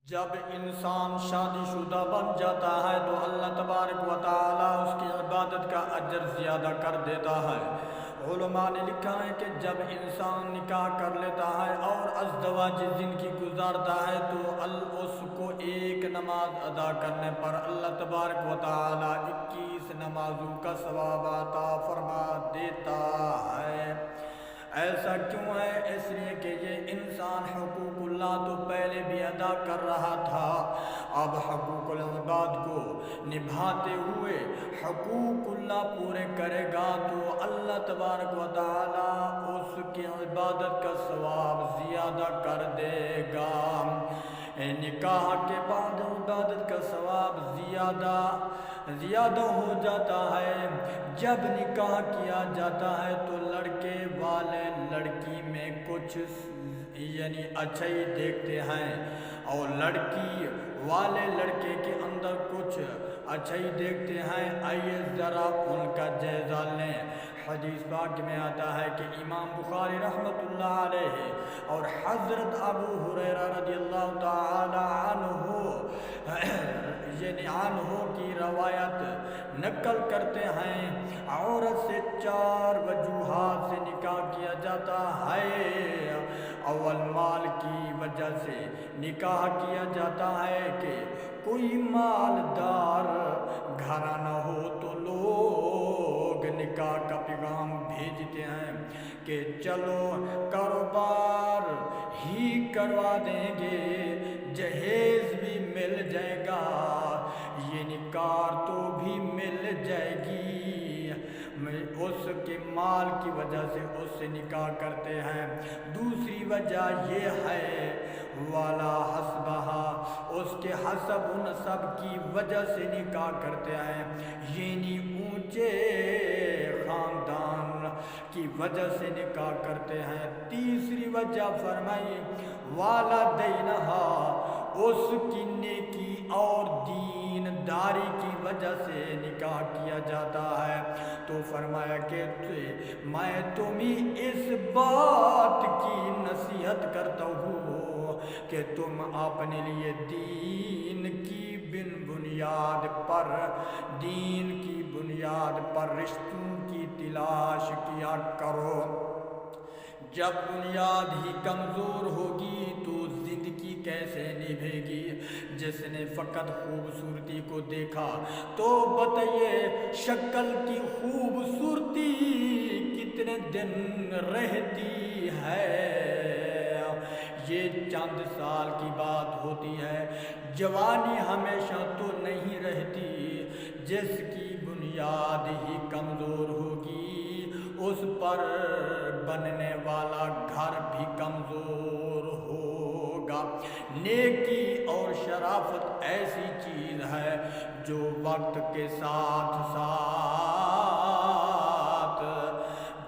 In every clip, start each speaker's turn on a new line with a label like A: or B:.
A: جب انسان شادی شدہ بن جاتا ہے تو اللہ تبارک و تعالی اس کی عبادت کا اجر زیادہ کر دیتا ہے۔ علماء نے لکھا ہے کہ جب انسان نکاح کر لیتا ہے اور ازدواج زندگی گزارتا ہے تو اس کو ایک نماز ادا کرنے پر اللہ تبارک و تعالی 21 نمازوں کا ثواب عطا فرما دیتا ہے۔ ایسا کیوں ہے؟ اس لیے کہ یہ انسان حقوق اللہ تو پہلے بھی ادا کر رہا تھا، اب حقوق العباد کو نبھاتے ہوئے حقوق اللہ پورے کرے گا تو اللہ تبارک و تعالی اس کی عبادت کا ثواب زیادہ کر دے گا۔ نکاح کے بعد عبادت کا ثواب زیادہ ہو جاتا ہے۔ جب نکاح کیا جاتا ہے تو لڑکے والے لڑکی میں کچھ اچھائی دیکھتے ہیں اور لڑکی والے لڑکے کے اندر کچھ اچھائی دیکھتے ہیں۔ آئیے ذرا ان کا جائزہ لیں۔ حدیث پاک میں آتا ہے کہ امام بخاری رحمۃ اللہ علیہ اور حضرت ابو ہریرہ رضی اللہ تعالی عنہ کی روایت نقل کرتے ہیں، عورت سے 4 وجوہات سے نکاح کیا جاتا ہے۔ اول، مال کی وجہ سے نکاح کیا جاتا ہے کہ کوئی مالدار گھرانہ ہو تو لوگ نکاح کا پیغام بھیجتے ہیں کہ چلو کاروبار ہی کروا دیں گے، جہیز بھی مل جائے گا، یہ نکاح تو بھی مل جائے گی۔ اس کے مال کی وجہ سے اس سے نکاح کرتے ہیں۔ دوسری وجہ یہ ہے والا حسبہ، اس کے حسب و نسب کی وجہ سے نکاح کرتے ہیں، یعنی اونچے خاندان کی وجہ سے نکاح کرتے ہیں۔ تیسری وجہ فرمائی والدینہا، اس کی نیکی اور دین داری کی وجہ سے نکاح کیا جاتا ہے۔ تو فرمایا کہ میں تمہیں اس بات کی نصیحت کرتا ہوں کہ تم اپنے لیے دین کی بنیاد پر رشتوں کی تلاش کیا کرو۔ جب بنیاد ہی کمزور ہوگی تو زندگی کیسے نبھے گی؟ جس نے فقط خوبصورتی کو دیکھا تو بتائیے شکل کی خوبصورتی کتنے دن رہتی ہے؟ یہ چند سال کی بات ہوتی ہے، جوانی ہمیشہ تو نہیں رہتی۔ جس کی بنیاد ہی کمزور ہوگی اس پر بننے والا گھر بھی کمزور ہوگا۔ نیکی اور شرافت ایسی چیز ہے جو وقت کے ساتھ ساتھ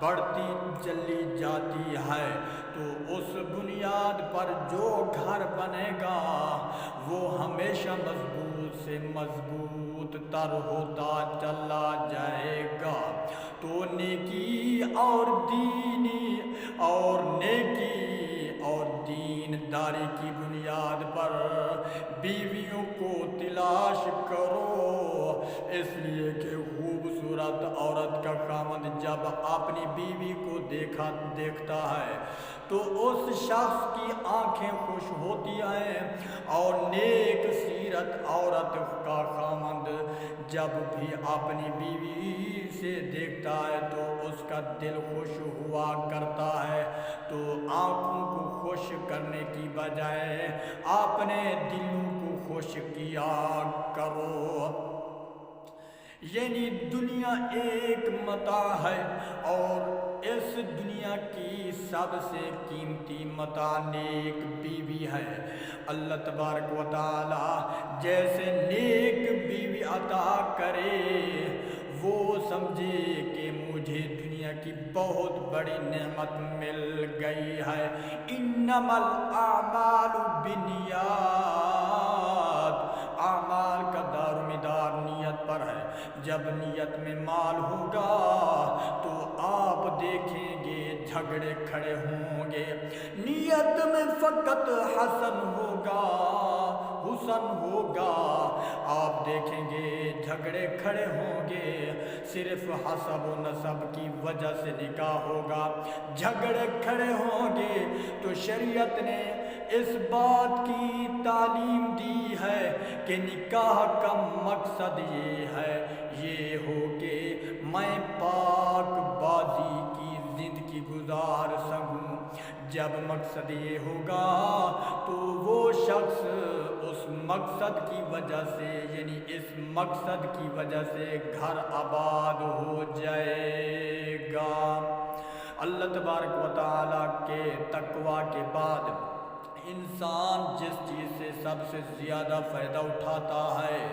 A: بڑھتی چلی جاتی ہے، تو اس بنیاد پر جو گھر بنے گا وہ ہمیشہ مضبوط سے مضبوط تر ہوتا چلا جائے گا۔ تو نیکی اور دین داری کی بنیاد پر بیویوں کو تلاش کرو، اس لیے کہ خوبصورت عورت کا خاوند جب اپنی بیوی کو دیکھتا ہے تو اس شخص کی آنکھیں خوش ہوتی ہیں، اور نیک سیرت عورت کا خاوند جب بھی اپنی بیوی سے دیکھتا ہے تو اس کا دل خوش ہوا کرتا ہے۔ تو آنکھوں کو خوش کرنے کی بجائے اپنے دلوں کو خوش کیا کرو۔ یعنی دنیا ایک متاع ہے اور اس دنیا کی سب سے قیمتی متاع نیک بیوی ہے۔ اللہ تبارک و تعالی جیسے نیک بیوی عطا کرے وہ سمجھے کہ مجھے دنیا کی بہت بڑی نعمت مل گئی ہے۔ انما الاعمال بالنیات، اعمال کا دار و مدار نیت پر ہے۔ جب نیت میں مال ہوگا تو آپ دیکھیں گے جھگڑے کھڑے ہوں گے۔ نیت میں فقط حسن ہوگا حسن ہوگا، آپ دیکھیں گے جھگڑے کھڑے ہوں گے، صرف حسب و نسب کی وجہ سے نکاح ہوگا، جھگڑے کھڑے ہوں گے تو شریعت نے اس بات کی تعلیم دی ہے کہ نکاح کا مقصد یہ ہے، یہ ہو کہ میں پاک بازی کی زندگی گزار سکوں۔ جب مقصد یہ ہوگا تو وہ شخص اس مقصد کی وجہ سے، یعنی اس مقصد کی وجہ سے گھر آباد ہو جائے گا۔ اللہ تبارک و تعالیٰ کے تقوی کے بعد انسان جس چیز سے سب سے زیادہ فائدہ اٹھاتا ہے،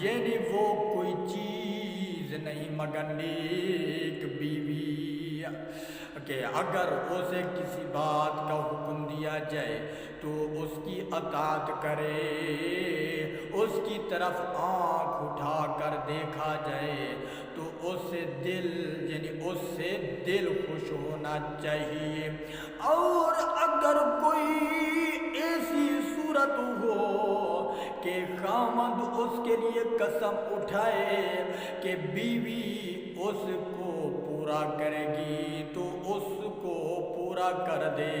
A: یعنی وہ کوئی چیز نہیں مگر نیک بیوی، کہ اگر اسے کسی بات کا حکم دیا جائے تو اس کی اطاعت کرے، اس کی طرف آنکھ اٹھا کر دیکھا جائے تو اس سے دل خوش ہونا چاہیے۔ اور اگر کوئی ایسی صورت ہو کہ خامد اس کے لیے قسم اٹھائے کہ بیوی اس کو پورا کرے گی تو اس کو پورا کر دے،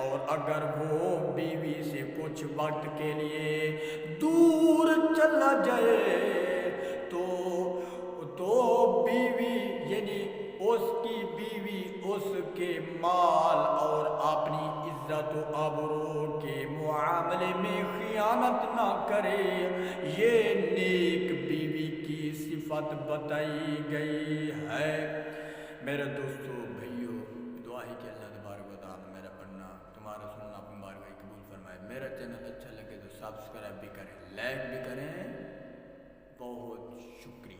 A: اور اگر وہ بیوی سے کچھ وقت کے لیے دور چلا جائے تو بیوی، یعنی اس کی بیوی اس کے مال اور اپنی عزت و آبرو کے معاملے میں خیانت نہ کرے، یہ نیک بیوی کی صفت بتائی گئی ہے۔ میرے دوستو بھائیو، دعا ہے کہ اللہ تبارک و تعالیٰ میرا پڑھنا تمہارا سننا اپنی بارگاہ قبول فرمائے۔ میرا چینل اچھا لگے تو سبسکرائب بھی کریں، لائک بھی کریں۔ بہت شکریہ۔